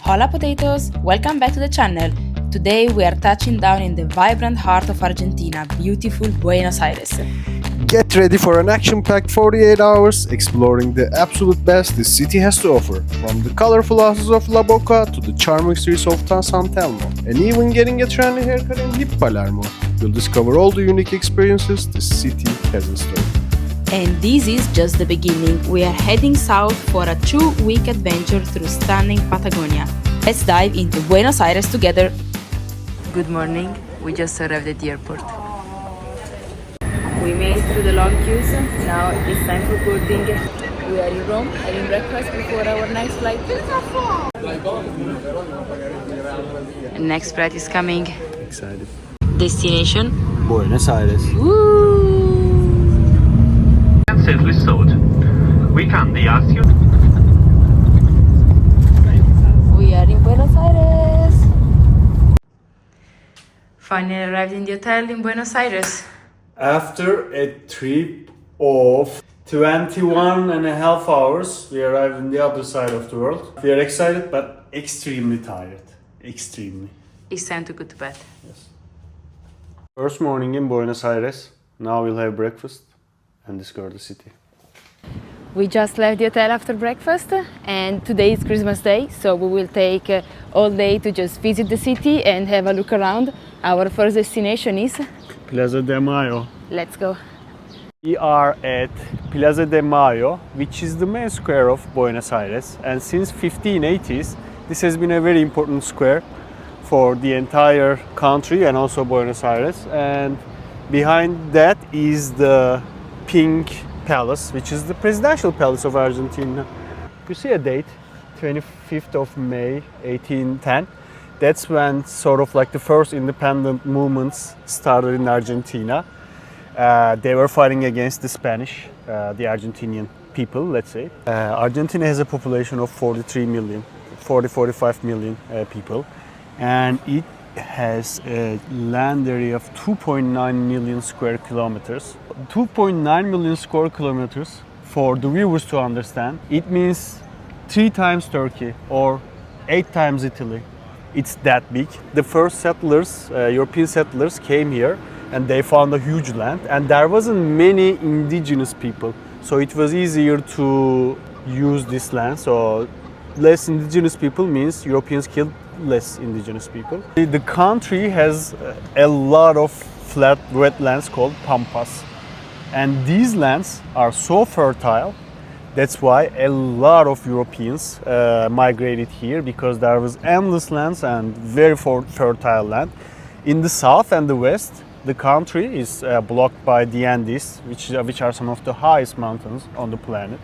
Hola potatoes! Welcome back to the channel. Today we are touching down in the vibrant heart of Argentina, beautiful Buenos Aires. Get ready for an action-packed 48 hours exploring the absolute best this city has to offer, from the colorful houses of La Boca to the charming streets of San Telmo, and even getting a trendy haircut in hip Palermo. You'll discover all the unique experiences this city has in store. And this is just the beginning. We are heading south for a 2-week adventure through stunning Patagonia. Let's dive into Buenos Aires together. Good morning. We just arrived at the airport. We made it through the long queues. Now it's time for boarding. We are in Rome having breakfast before our next flight. And next flight is coming. Excited. Destination? Buenos Aires. Woo! Resort. We kindly ask you. We are in Buenos Aires. Finally arrived in the hotel in Buenos Aires. After a trip of 21 and a half hours, we arrived on the other side of the world. We are excited but extremely tired. Extremely. It's time to go to bed. Yes. First morning in Buenos Aires. Now we'll have breakfast and discover the city. We just left the hotel after breakfast and today is Christmas Day, so we will take all day to just visit the city and have a look around. Our first destination is Plaza de Mayo. Let's go. We are at Plaza de Mayo, which is the main square of Buenos Aires, and since 1580s this has been a very important square for the entire country and also Buenos Aires. And behind that is the Pink Palace, which is the presidential palace of Argentina. You see a date, 25th of May 1810. That's when sort of like the first independent movements started in Argentina. They were fighting against the Spanish, the Argentinian people, let's say. Argentina has a population of 45 million people, and it has a land area of 2.9 million square kilometers. 2.9 million square kilometers, for the viewers to understand, it means 3 times Turkey or 8 times Italy. It's that big. The first settlers, European settlers, came here and they found a huge land, and there wasn't many indigenous people, so it was easier to use this land. So less indigenous people means Europeans killed less indigenous people. The country has a lot of flat wetlands called pampas, and these lands are so fertile. That's why a lot of Europeans migrated here, because there was endless lands and very fertile land. In the south and the west, the country is blocked by the Andes, which are some of the highest mountains on the planet.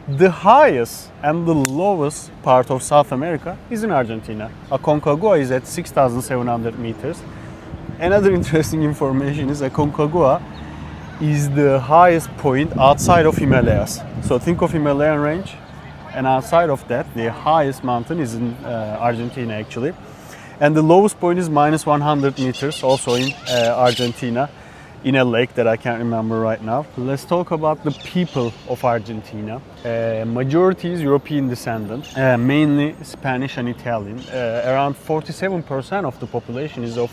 The highest and the lowest part of South America is in Argentina. Aconcagua is at 6,700 meters. Another interesting information is Aconcagua is the highest point outside of Himalayas. So think of Himalayan range, and outside of that, the highest mountain is in Argentina actually. And the lowest point is minus 100 meters, also in Argentina, in a lake that I can't remember right now. Let's talk about the people of Argentina. Majority is European descendant, mainly Spanish and Italian. Around 47% of the population is of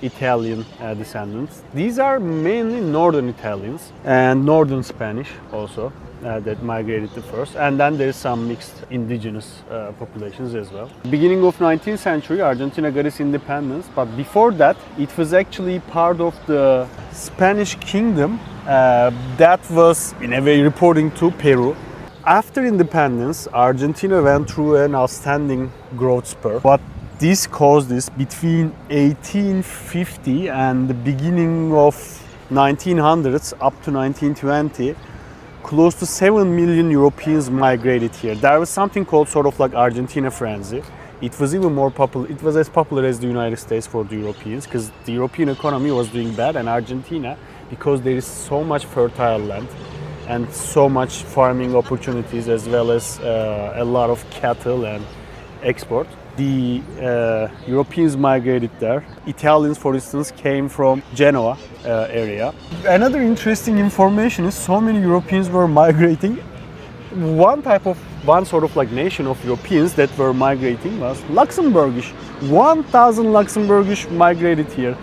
Italian descendants. These are mainly northern Italians and northern Spanish also that migrated the first, and then there's some mixed indigenous populations as well. Beginning of 19th century, Argentina got its independence, but before that it was actually part of the Spanish kingdom that was in a way reporting to Peru. After independence, Argentina went through an outstanding growth spurt. What this caused is between 1850 and the beginning of 1900s up to 1920, close to 7 million Europeans migrated here. There was something called sort of like Argentina frenzy. It was even more popular. It was as popular as the United States for the Europeans, because the European economy was doing bad, and Argentina, because there is so much fertile land and so much farming opportunities, as well as a lot of cattle and export. The Europeans migrated there. Italians, for instance, came from Genoa area. Another interesting information is so many Europeans were migrating. One type of one sort of like nation of Europeans that were migrating was Luxembourgish. 1,000 Luxembourgish migrated here,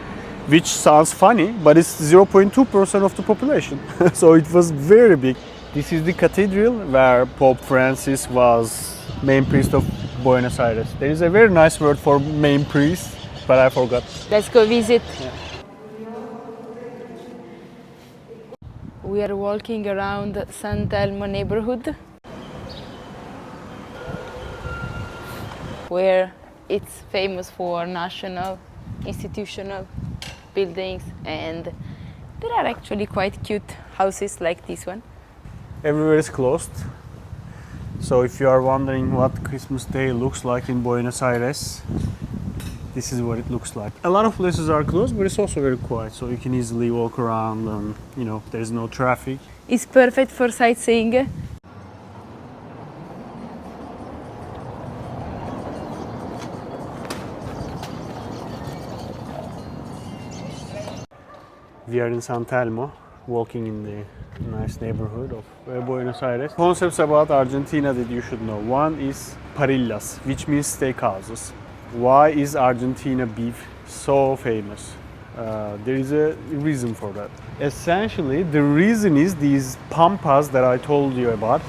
which sounds funny, but it's 0.2% of the population. So it was very big. This is the cathedral where Pope Francis was main priest of Buenos Aires. There is a very nice word for main priest, but I forgot. Let's go visit. We are walking around San Telmo neighborhood, where it's famous for national, institutional buildings, and there are actually quite cute houses like this one. Everywhere is closed. So if you are wondering what Christmas Day looks like in Buenos Aires, this is what it looks like. A lot of places are closed, but it's also very quiet, so you can easily walk around and, you know, there's no traffic. It's perfect for sightseeing. We are in San Telmo, walking in the nice neighborhood of Buenos Aires. Concepts about Argentina that you should know. One is parillas, which means steakhouses. Why is Argentina beef so famous? There is a reason for that. Essentially, the reason is these pampas that I told you about.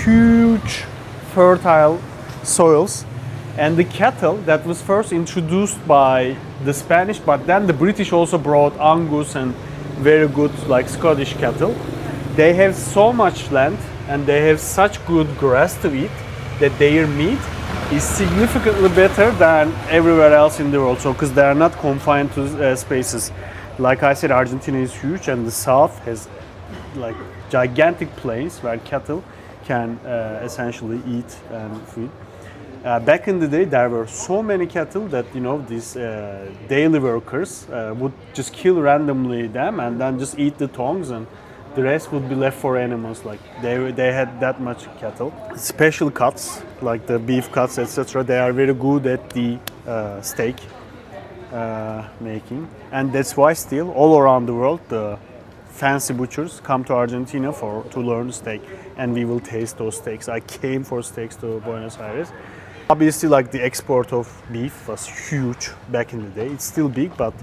Huge fertile soils, and the cattle that was first introduced by the Spanish, but then the British also brought Angus and very good like Scottish cattle. They have so much land and they have such good grass to eat that their meat is significantly better than everywhere else in the world. So because they are not confined to spaces. Like I said, Argentina is huge, and the south has like gigantic plains where cattle can essentially eat and feed. Back in the day, there were so many cattle that, you know, these daily workers would just kill randomly them and then just eat the tongues, and the rest would be left for animals. Like they had that much cattle. Special cuts, like the beef cuts, etc. They are very good at the steak making, and that's why still all around the world the fancy butchers come to Argentina to learn steak, and we will taste those steaks. I came for steaks to Buenos Aires. Obviously, like the export of beef was huge back in the day. It's still big, but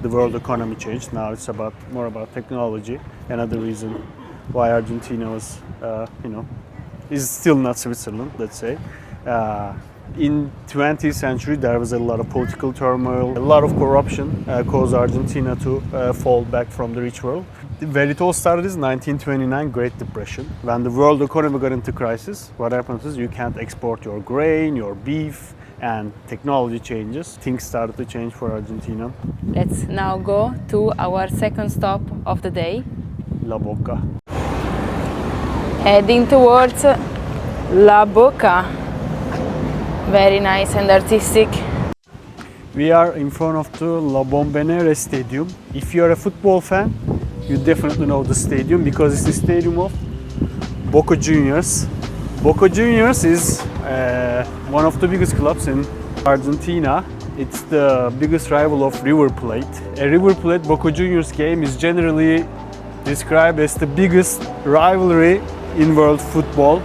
the world economy changed. Now it's more about technology. Another reason why Argentina was, is still not Switzerland, let's say. In 20th century, there was a lot of political turmoil, a lot of corruption caused Argentina to fall back from the rich world. Where it all started is 1929, Great Depression. When the world economy got into crisis, what happens is you can't export your grain, your beef, and technology changes. Things started to change for Argentina. Let's now go to our second stop of the day. La Boca. Heading towards La Boca. Very nice and artistic. We are in front of the La Bombonera Stadium. If you are a football fan, you definitely know the stadium because it's the stadium of Boca Juniors. Boca Juniors is one of the biggest clubs in Argentina. It's the biggest rival of River Plate. A River Plate Boca Juniors game is generally described as the biggest rivalry in world football.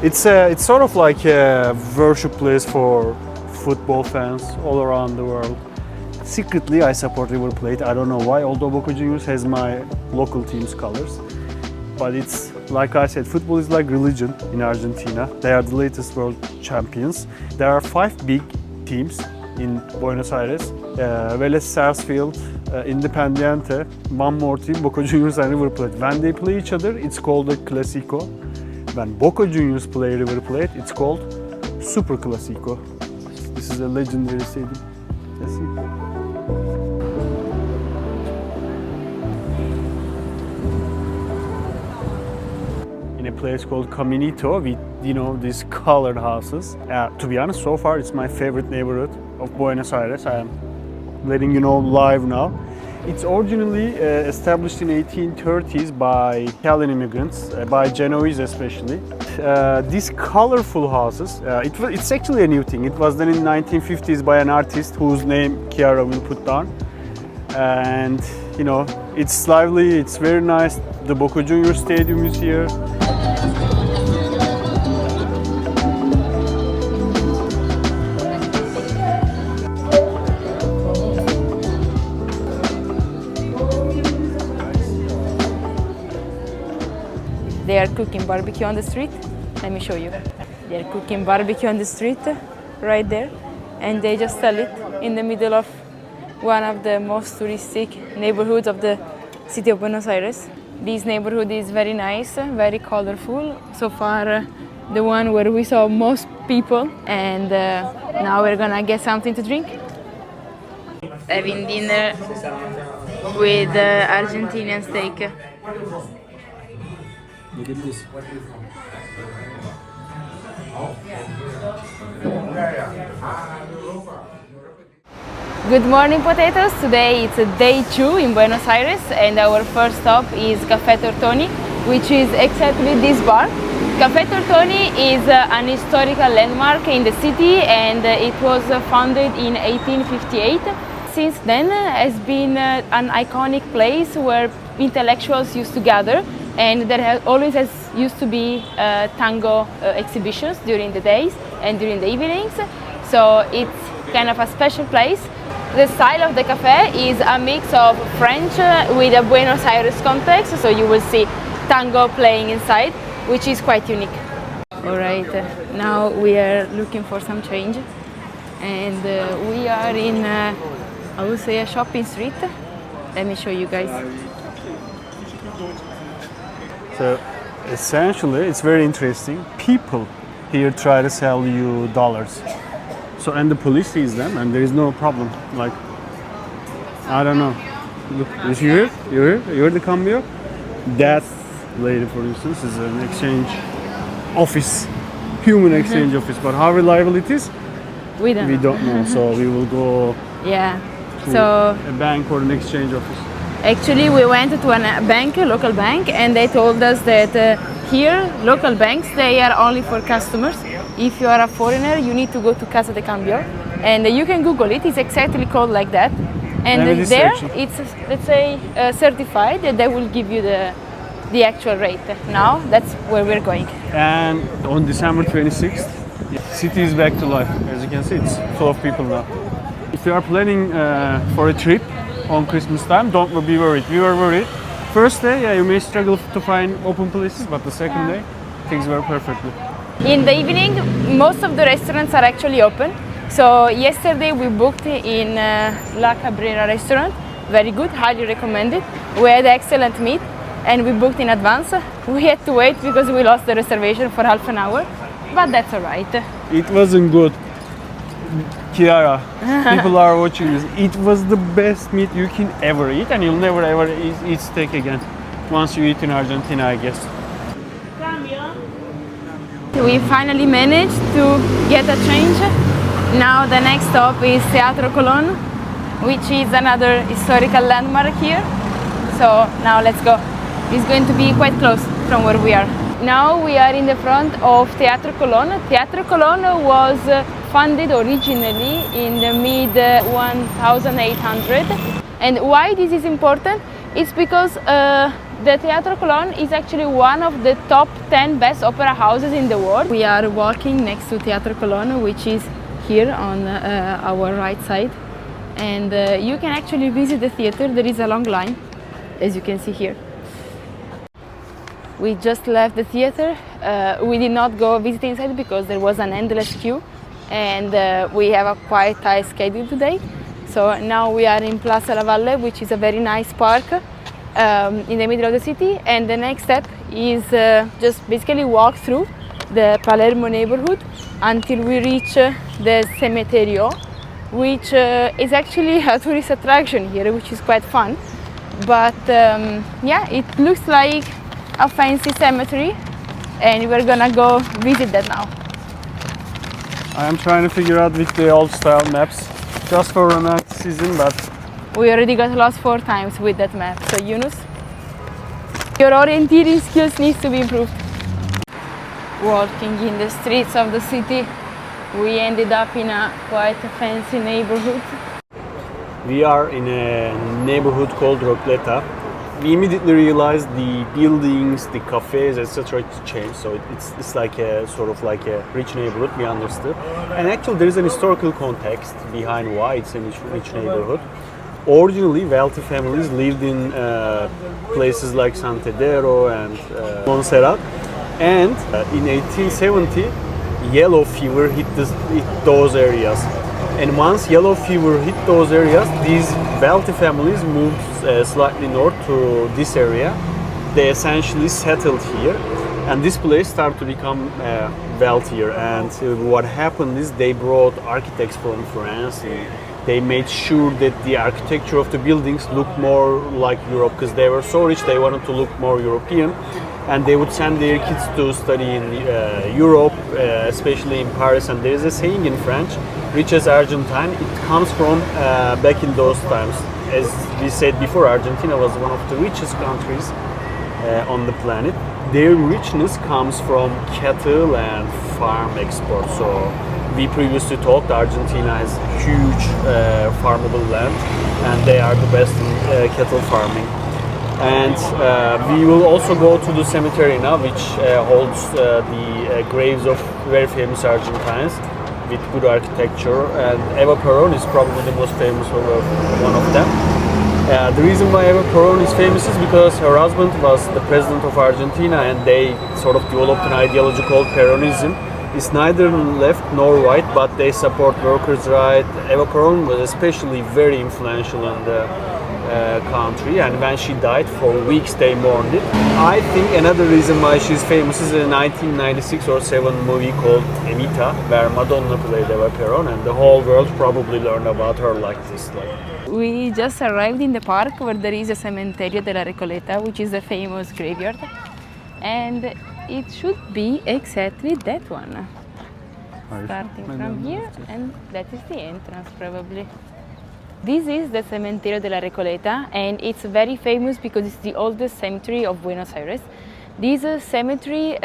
It's sort of like a worship place for football fans all around the world. Secretly, I support River Plate. I don't know why, although Boca Juniors has my local team's colors. But it's, like I said, football is like religion in Argentina. They are the latest world champions. There are 5 big teams in Buenos Aires. Vélez Sarsfield, Independiente, one more team, Boca Juniors and River Plate. When they play each other, it's called a Clásico. When Boca Juniors play River Plate, it's called Super Clásico. This is a legendary stadium. Let's see. In a place called Caminito with, these colored houses. To be honest, so far it's my favorite neighborhood of Buenos Aires. I am letting you know live now. It's originally established in 1830s by Italian immigrants, by Genoese especially. These colorful houses, it's actually a new thing. It was done in 1950s by an artist whose name Chiara will put down. And it's lively, it's very nice. The Boca Juniors Stadium is here. they are cooking barbecue on the street. Let me show you. They are cooking barbecue on the street, right there. And they just sell it in the middle of one of the most touristic neighborhoods of the city of Buenos Aires. This neighborhood is very nice, very colorful. So far, the one where we saw most people. And now we're gonna get something to drink. Having dinner with Argentinian steak. Look at this. Good morning, potatoes. Today it's day 2 in Buenos Aires, and our first stop is Café Tortoni, which is exactly this bar. Café Tortoni is an historical landmark in the city, and it was founded in 1858. Since then, has been an iconic place where intellectuals used to gather, and there always used to be tango exhibitions during the days and during the evenings. So it's kind of a special place. The style of the cafe is a mix of French with a Buenos Aires context, so you will see tango playing inside, which is quite unique. All right, now we are looking for some change, and we are in I would say a shopping street. Let me show you guys. So essentially, it's very interesting. People here try to sell you dollars. So, and the police sees them, and there is no problem. Like, I don't know. Look, is you here? You here? You heard the cambio? That lady, for instance, is an exchange office, human exchange office. But how reliable it is, We don't know. So we will go Yeah. to So a bank or an exchange office. actually, we went to a bank, a local bank, and they told us that here, local banks, they are only for customers. If you are a foreigner, you need to go to Casa de Cambio, and you can Google it. It's exactly called like that. And Maybe this there, section. it's let's say certified that they will give you the actual rate. Now, that's where we're going. And on December 26th, city is back to life. As you can see, it's full of people now. If you are planning for a trip on Christmas time, don't be worried. We were worried. First day, yeah, you may struggle to find open places, but the second day, things were perfectly. In the evening, most of the restaurants are actually open. So yesterday we booked in La Cabrera restaurant. Very good, highly recommended. We had excellent meat, and we booked in advance. We had to wait because we lost the reservation for half an hour, but that's all right. It wasn't good. Chiara, people are watching this. It was the best meat you can ever eat, and you'll never ever eat steak again once you eat in Argentina, I guess. We finally managed to get a change. Now the next stop is Teatro Colon, which is another historical landmark here. So now let's go. It's going to be quite close from where we are. Now we are in the front of Teatro Colon. Teatro Colon was funded originally in the mid 1800. And why this is important? It's because the Teatro Colon is actually one of the top 10 best opera houses in the world. We are walking next to Teatro Colon, which is here on our right side. And you can actually visit the theater. There is a long line, as you can see here. We just left the theater. We did not go visit inside because there was an endless queue, and we have a quite tight schedule today. So now we are in Plaza La Valle, which is a very nice park in the middle of the city. And the next step is just basically walk through the Palermo neighborhood until we reach the Cementerio, which is actually a tourist attraction here, which is quite fun. But yeah, it looks like a fancy cemetery, and we're gonna go visit that now. I am trying to figure out with the old style maps, just for romanticism, but We already got lost 4 times with that map, so Yunus, your orienteering skills needs to be improved. Walking in the streets of the city, we ended up in a quite fancy neighborhood. we are in a neighborhood called Recoleta. We immediately realized the buildings, the cafes, etc. changed. So it's like a sort of like a rich neighborhood. We understood, and actually there is an historical context behind why it's a rich neighborhood. Originally, wealthy families lived in places like San Telmo and Montserrat. And in 1870, yellow fever hit those areas. And once yellow fever hit those areas, these wealthy families moved slightly north to this area. They essentially settled here, and this place started to become wealthier. And what happened is they brought architects from France. They made sure that the architecture of the buildings looked more like Europe, because they were so rich, they wanted to look more European. And they would send their kids to study in Europe, especially in Paris. And there is a saying in French, rich as Argentine. It comes from back in those times. As we said before, Argentina was one of the richest countries on the planet. Their richness comes from cattle and farm exports. So we previously talked, Argentina has huge farmable land, and they are the best in cattle farming. And we will also go to the cemetery now, which holds the graves of very famous Argentines with good architecture. And Eva Perón is probably the most famous one of them. The reason why Eva Perón is famous is because her husband was the president of Argentina, and they sort of developed an ideology called Peronism. It's neither left nor right, but they support workers' rights. Eva Perón was especially very influential in the country, and when she died, for weeks they mourned it. I think another reason why she's famous is a 1996 or 7 movie called Evita, where Madonna played Eva Perón, and the whole world probably learned about her like this. We just arrived in the park where there is a Cementerio de la Recoleta, which is a famous graveyard, and it should be exactly that one. Starting from here, and that is the entrance probably. This is the Cementerio de la Recoleta, and it's very famous because it's the oldest cemetery of Buenos Aires. This cemetery,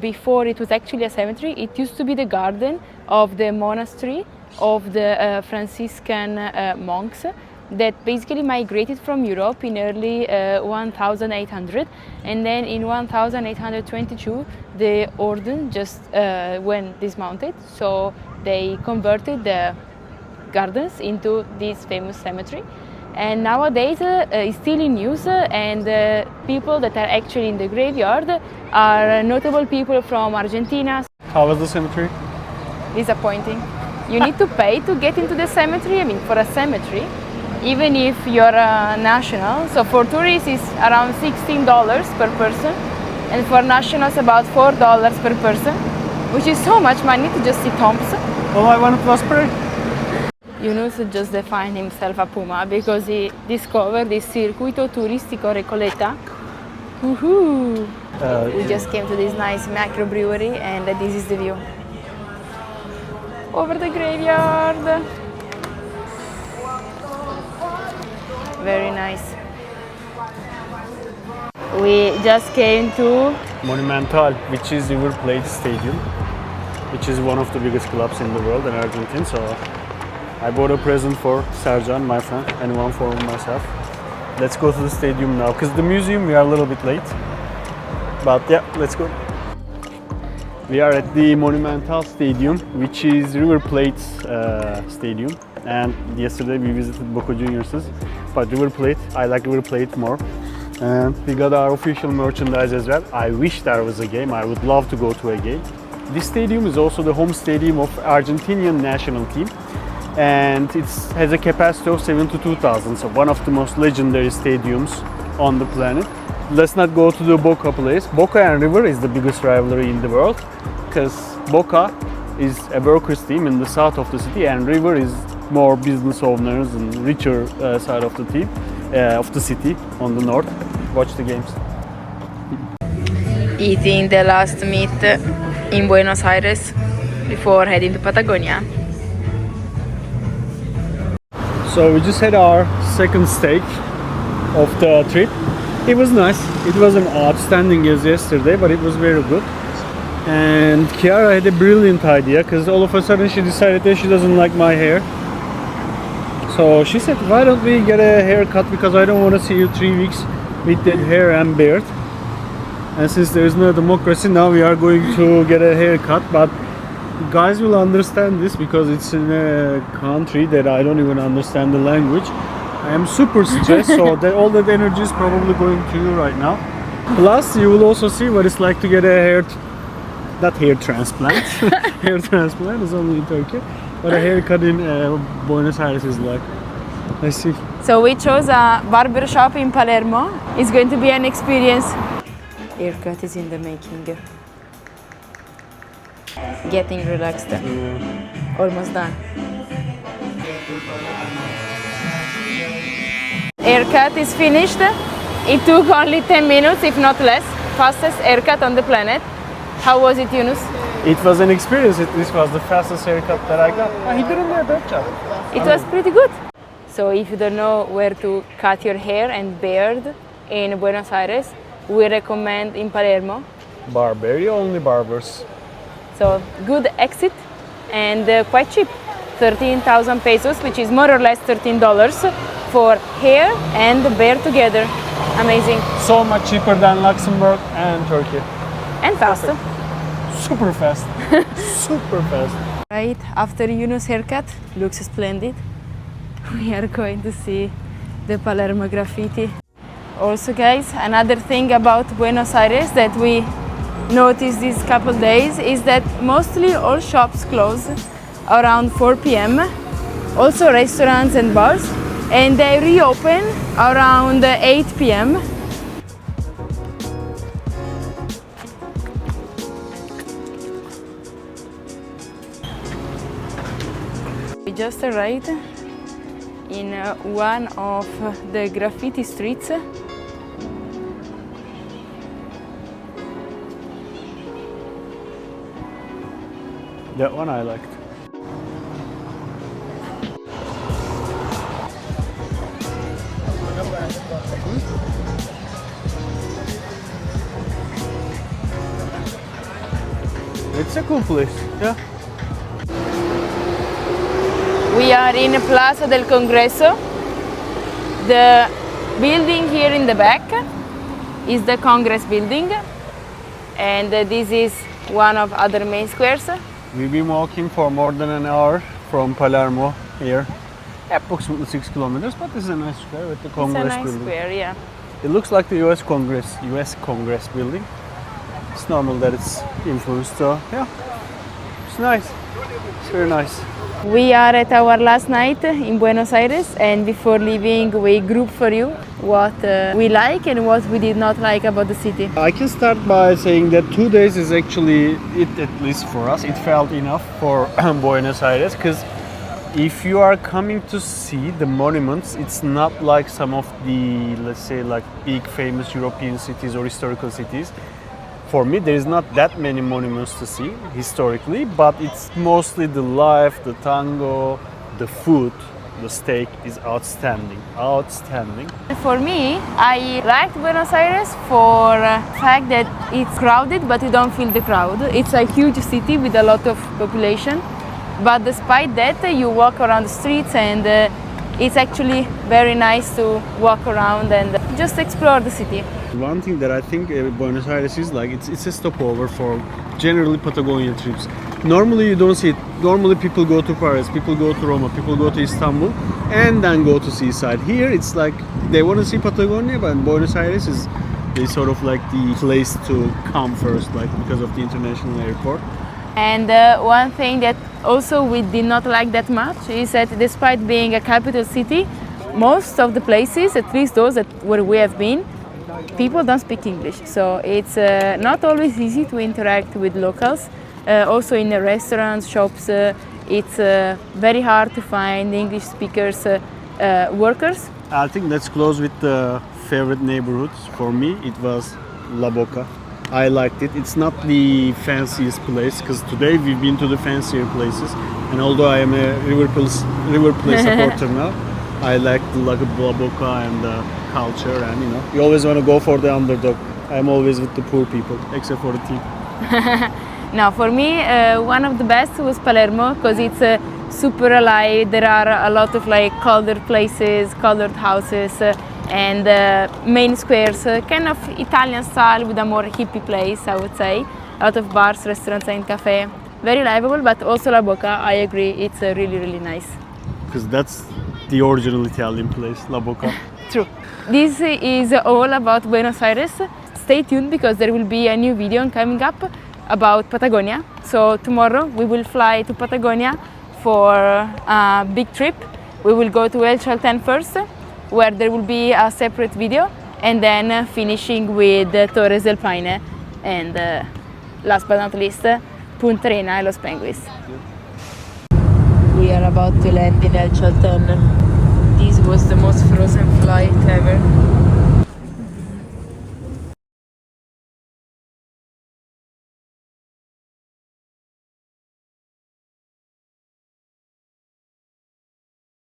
before it was actually a cemetery, it used to be the garden of the monastery of the Franciscan monks that basically migrated from Europe in early 1800, and then in 1822 the order just went dismounted, so they converted the gardens into this famous cemetery, and nowadays it's still in use, and people that are actually in the graveyard are notable people from Argentina. How was the cemetery? Disappointing. You need to pay to get into the cemetery. I mean, for a cemetery, even if you're a national, so for tourists it's around $16 per person, and for nationals about $4 per person, which is so much money to just see tombs. All I wanted was pray. Yunus just defined himself a puma because he discovered this Circuito Turistico Recoleta. Woohoo! We just came to this nice microbrewery, and this is the view over the graveyard. Very nice. We just came to Monumetal, which is River Plate Stadium, which is one of the biggest clubs in the world in Argentina. So I bought a present for Serjan, my friend, and one for myself. Let's go to the stadium now, because the museum we are a little bit late. But yeah, let's go. We are at the Monumental Stadium, which is River Plate's stadium. And yesterday we visited Boca Juniors's, but River Plate, I like River Plate more. And we got our official merchandise as well. I wish there was a game. I would love to go to a game. This stadium is also the home stadium of Argentinian national team, and it has a capacity of 72,000, so one of the most legendary stadiums on the planet. Let's not go to the Boca place. Boca and River is the biggest rivalry in the world, because Boca is a workers team in the south of the city, and River is more business owners and richer side of the team, of the city on the north. Watch the games. eating the last meat in Buenos Aires before heading to Patagonia. So we just had our second steak of the trip. It was nice. It wasn't outstanding as yesterday, but it was very good. And Chiara had a brilliant idea, because all of a sudden she decided that she doesn't like my hair. So she said, why don't we get a haircut, because I don't want to see you 3 weeks with that hair and beard. And since there is no democracy, now we are going to get a haircut. But guys will understand this, because it's in a country that I don't even understand the language. I am super stressed, so that all that energy is probably going to you right now. Plus, you will also see what it's like to get a not hair transplant. Hair transplant is only in Turkey, but a haircut in Buenos Aires is like. Let's see. So we chose a barber shop in Palermo. It's going to be an experience. Haircut is in the making. Getting relaxed. Almost done. Haircut is finished. It took only 10 minutes, if not less. Fastest haircut on the planet. How was it, Yunus? It was an experience. This was the fastest haircut that I got. He didn't do a bad job. It was pretty good. So if you don't know where to cut your hair and beard in Buenos Aires, we recommend in Palermo. Barbary only barbers. So good exit and quite cheap. 13,000 pesos, which is more or less $13 for hair and beard together. Amazing. So much cheaper than Luxembourg and Turkey. And fast. Super fast. Super fast. Right after Yunus' haircut, looks splendid. We are going to see the Palermo graffiti. Also guys, another thing about Buenos Aires that we noticed these couple days is that mostly all shops close around 4 p.m. Also restaurants and bars, and they reopen around 8 p.m. We just arrived in one of the graffiti streets. That one I liked. It's a cool place, yeah. We are in Plaza del Congreso. The building here in the back is the Congress building, and this is one of other main squares. We've been walking for more than an hour from Palermo here, approximately 6 kilometers, but this is a nice square with the Congress It's a nice building. square, yeah. It looks like the US Congress building. It's normal that it's influenced, so yeah, it's nice. It's very nice. We are at our last night in Buenos Aires, and before leaving we group for you what we like and what we did not like about the city. I can start by saying that 2 days is actually, at least for us, it felt enough for Buenos Aires, because if you are coming to see the monuments, it's not like some of the, let's say, like big famous European cities or historical cities. For me, there is not that many monuments to see historically, but it's mostly the life, the tango, the food, the steak is outstanding, outstanding. For me, I liked Buenos Aires for the fact that it's crowded, but you don't feel the crowd. It's a huge city with a lot of population, but despite that, you walk around the streets and it's actually very nice to walk around and just explore the city. One thing that I think Buenos Aires is like, it's a stopover for generally Patagonia trips. Normally you don't see it. Normally people go to Paris, people go to Roma, people go to Istanbul and then go to seaside. Here it's like they want to see Patagonia, but Buenos Aires is sort of like the place to come first, like because of the international airport. And one thing that also we did not like that much is that despite being a capital city, most of the places, at least those where we have been, people don't speak English. So it's not always easy to interact with locals. Also in the restaurants, shops, it's very hard to find English speakers, workers. I think that's close with the favorite neighborhoods. For me, it was La Boca. I liked it. It's not the fanciest place because today we've been to the fancier places. And although I am a River Plate supporter now, I like the La Boca and the culture, and you know, you always want to go for the underdog. I'm always with the poor people, except for the team. Now, for me, one of the best was Palermo because it's super alive. There are a lot of like colored places, colored houses, and main squares, kind of Italian style with a more hippie place, I would say. A lot of bars, restaurants, and cafe. Very livable, but also La Boca, I agree, it's really, really nice. Because that's the original Italian place, La Boca. True. This is all about Buenos Aires. Stay tuned because there will be a new video coming up about Patagonia. So tomorrow we will fly to Patagonia for a big trip. We will go to El Chaltén first, where there will be a separate video, and then finishing with Torres del Paine, and last but not least, Punta Arena and Los Penguins. We are about to land in El Chaltén. This was the most frozen flight